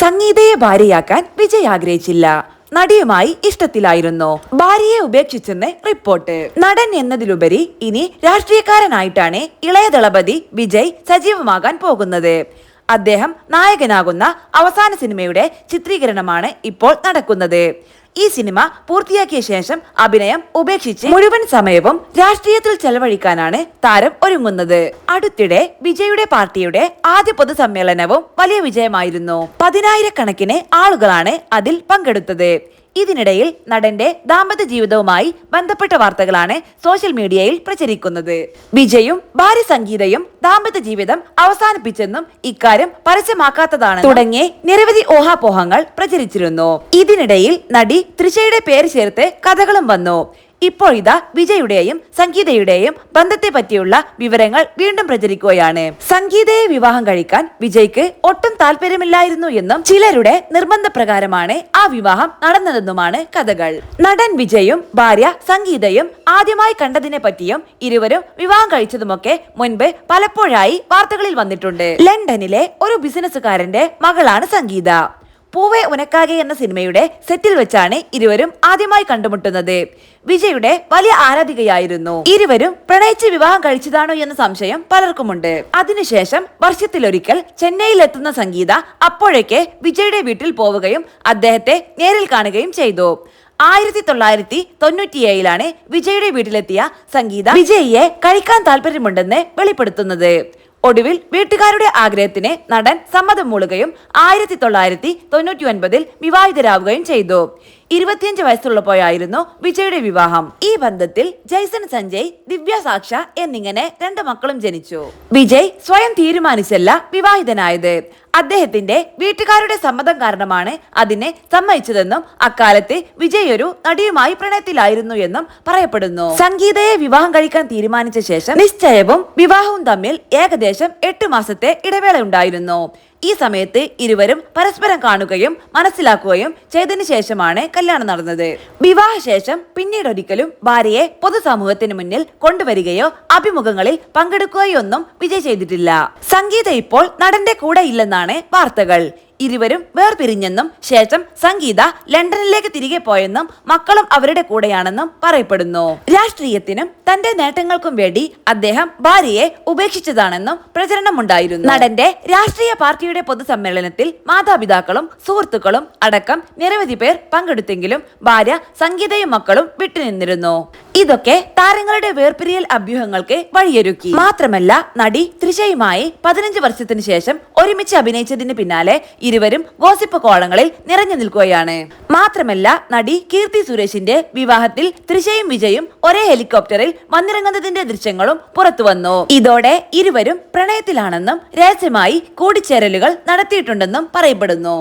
സംഗീതയെ ഭാര്യയാക്കാൻ വിജയ് ആഗ്രഹിച്ചില്ല. നടിയുമായി ഇഷ്ടത്തിലായിരുന്നു. ഭാര്യയെ ഉപേക്ഷിച്ചെന്ന് റിപ്പോർട്ട്. നടൻ എന്നതിലുപരി ഇനി രാഷ്ട്രീയക്കാരനായിട്ടാണ് ഇളയ ദളപതി വിജയ് സജീവമാകാൻ പോകുന്നത്. അദ്ദേഹം നായകനാകുന്ന അവസാന സിനിമയുടെ ചിത്രീകരണമാണ് ഇപ്പോൾ നടക്കുന്നത്. ഈ സിനിമ പൂർത്തിയാക്കിയ ശേഷം അഭിനയം ഉപേക്ഷിച്ച് മുഴുവൻ സമയവും രാഷ്ട്രീയത്തിൽ ചെലവഴിക്കാനാണ് താരം ഒരുങ്ങുന്നത്. അടുത്തിടെ വിജയുടെ പാർട്ടിയുടെ ആദ്യ പൊതുസമ്മേളനവും വലിയ വിജയമായിരുന്നു. 10,000-കണക്കിന് ആളുകളാണ് അതിൽ പങ്കെടുത്തത്. ഇതിനിടയിൽ നടന്റെ ദാമ്പത്യ ജീവിതവുമായി ബന്ധപ്പെട്ട വാർത്തകളാണ് സോഷ്യൽ മീഡിയയിൽ പ്രചരിക്കുന്നത്. വിജയും ഭാര്യ സംഗീതയും ദാമ്പത്യ ജീവിതം അവസാനിപ്പിച്ചെന്നും ഇക്കാര്യം പരസ്യമാക്കാത്തതാണ് തുടങ്ങിയ നിരവധി ഊഹാപോഹങ്ങൾ പ്രചരിച്ചിരുന്നു. ഇതിനിടയിൽ നടി തൃഷയുടെ പേര് ചേർത്ത് കഥകളും വന്നു. ഇപ്പോഴിതാ വിജയുടെയും സംഗീതയുടെയും ബന്ധത്തെ പറ്റിയുള്ള വിവരങ്ങൾ വീണ്ടും പ്രചരിക്കുകയാണ്. സംഗീതയെ വിവാഹം കഴിക്കാൻ വിജയ്ക്ക് ഒട്ടും താല്പര്യമില്ലായിരുന്നു എന്നും ചിലരുടെ നിർബന്ധപ്രകാരമാണ് ആ വിവാഹം നടന്നതെന്നുമാണ് കഥകൾ. നടൻ വിജയും ഭാര്യ സംഗീതയും ആദ്യമായി കണ്ടതിനെ പറ്റിയും ഇരുവരും വിവാഹം കഴിച്ചതുമൊക്കെ മുൻപ് പലപ്പോഴായി വാർത്തകളിൽ വന്നിട്ടുണ്ട്. ലണ്ടനിലെ ഒരു ബിസിനസ്സുകാരന്റെ മകളാണ് സംഗീത. പൂവേ ഉനക്കാകെ എന്ന സിനിമയുടെ സെറ്റിൽ വെച്ചാണ് ഇരുവരും ആദ്യമായി കണ്ടുമുട്ടുന്നത്. വിജയുടെ വലിയ ആരാധികയായിരുന്നു. ഇരുവരും പ്രണയിച്ച് വിവാഹം കഴിച്ചതാണോ എന്ന സംശയം പലർക്കുമുണ്ട്. അതിനുശേഷം വർഷത്തിലൊരിക്കൽ ചെന്നൈയിലെത്തുന്ന സംഗീത അപ്പോഴേക്ക് വിജയുടെ വീട്ടിൽ പോവുകയും അദ്ദേഹത്തെ നേരിൽ കാണുകയും ചെയ്തു. 1997 വിജയുടെ വീട്ടിലെത്തിയ സംഗീത വിജയിയെ കഴിക്കാൻ താല്പര്യമുണ്ടെന്ന് വെളിപ്പെടുത്തുന്നത്. ഒടുവിൽ വീട്ടുകാരുടെ ആഗ്രഹത്തിന് നടൻ സമ്മതം മൂളുകയും 1999 വിവാഹിതരാവുകയും ചെയ്തു. 25 വയസ്സുള്ളപ്പോഴായിരുന്നു വിജയുടെ വിവാഹം. ഈ ബന്ധത്തിൽ ജയ്സൺ സഞ്ജയ്, ദിവ്യ സാക്ഷ എന്നിങ്ങനെ 2 മക്കളും ജനിച്ചു. വിജയ് സ്വയം തീരുമാനിച്ചല്ല വിവാഹിതനായത്. അദ്ദേഹത്തിന്റെ വീട്ടുകാരുടെ സമ്മതം കാരണമാണ് അതിനെ സമ്മതിച്ചതെന്നും അക്കാലത്ത് വിജയ് ഒരു നടിയുമായി പ്രണയത്തിലായിരുന്നു എന്നും പറയപ്പെടുന്നു. സംഗീതയെ വിവാഹം കഴിക്കാൻ തീരുമാനിച്ച ശേഷം നിശ്ചയവും വിവാഹവും തമ്മിൽ ഏകദേശം 8 മാസത്തെ ഇടവേള ഉണ്ടായിരുന്നു. ഈ സമയത്ത് ഇരുവരും പരസ്പരം കാണുകയും മനസ്സിലാക്കുകയും ചെയ്തതിനു ശേഷമാണ് കല്യാണം നടന്നത്. വിവാഹശേഷം പിന്നീട് ഒരിക്കലും ഭാര്യയെ പൊതുസമൂഹത്തിന് മുന്നിൽ കൊണ്ടുവരികയോ അഭിമുഖങ്ങളിൽ പങ്കെടുക്കുകയോ ഒന്നും വിജയ് ചെയ്തിട്ടില്ല. സംഗീത ഇപ്പോൾ നടന്റെ കൂടെ ഇല്ലെന്നാണ് വാർത്തകൾ. ഇരുവരും വേർപിരിഞ്ഞെന്നും ശേഷം സംഗീത ലണ്ടനിലേക്ക് തിരികെ പോയെന്നും മക്കളും അവരുടെ കൂടെയാണെന്നും പറയപ്പെടുന്നു. രാഷ്ട്രീയത്തിനും തന്റെ നേട്ടങ്ങൾക്കും വേണ്ടി അദ്ദേഹം ഭാര്യയെ ഉപേക്ഷിച്ചതാണെന്നും പ്രചരണമുണ്ടായിരുന്നു. നടന്റെ രാഷ്ട്രീയ പാർട്ടിയുടെ പൊതുസമ്മേളനത്തിൽ മാതാപിതാക്കളും സുഹൃത്തുക്കളും അടക്കം നിരവധി പേർ പങ്കെടുത്തെങ്കിലും ഭാര്യ സംഗീതയും മക്കളും വിട്ടുനിന്നിരുന്നു. ഇതൊക്കെ താരങ്ങളുടെ വേർപിരിയൽ അഭ്യൂഹങ്ങൾക്ക് വഴിയൊരുക്കി. മാത്രമല്ല നടി തൃഷയുമായി 15 വർഷത്തിന് ശേഷം ഒരുമിച്ച് അഭിനയിച്ചതിന് പിന്നാലെ ഇരുവരും ഗോസിപ്പ് കോളങ്ങളിൽ നിറഞ്ഞു നിൽക്കുകയാണ്. മാത്രമല്ല നടി കീർത്തി സുരേഷിന്റെ വിവാഹത്തിൽ തൃഷയും വിജയും ഒരേ ഹെലികോപ്റ്ററിൽ വന്നിറങ്ങുന്നതിന്റെ ദൃശ്യങ്ങളും പുറത്തുവന്നു. ഇതോടെ ഇരുവരും പ്രണയത്തിലാണെന്നും രഹസ്യമായി കൂടിച്ചേരലുകൾ നടത്തിയിട്ടുണ്ടെന്നും പറയപ്പെടുന്നു.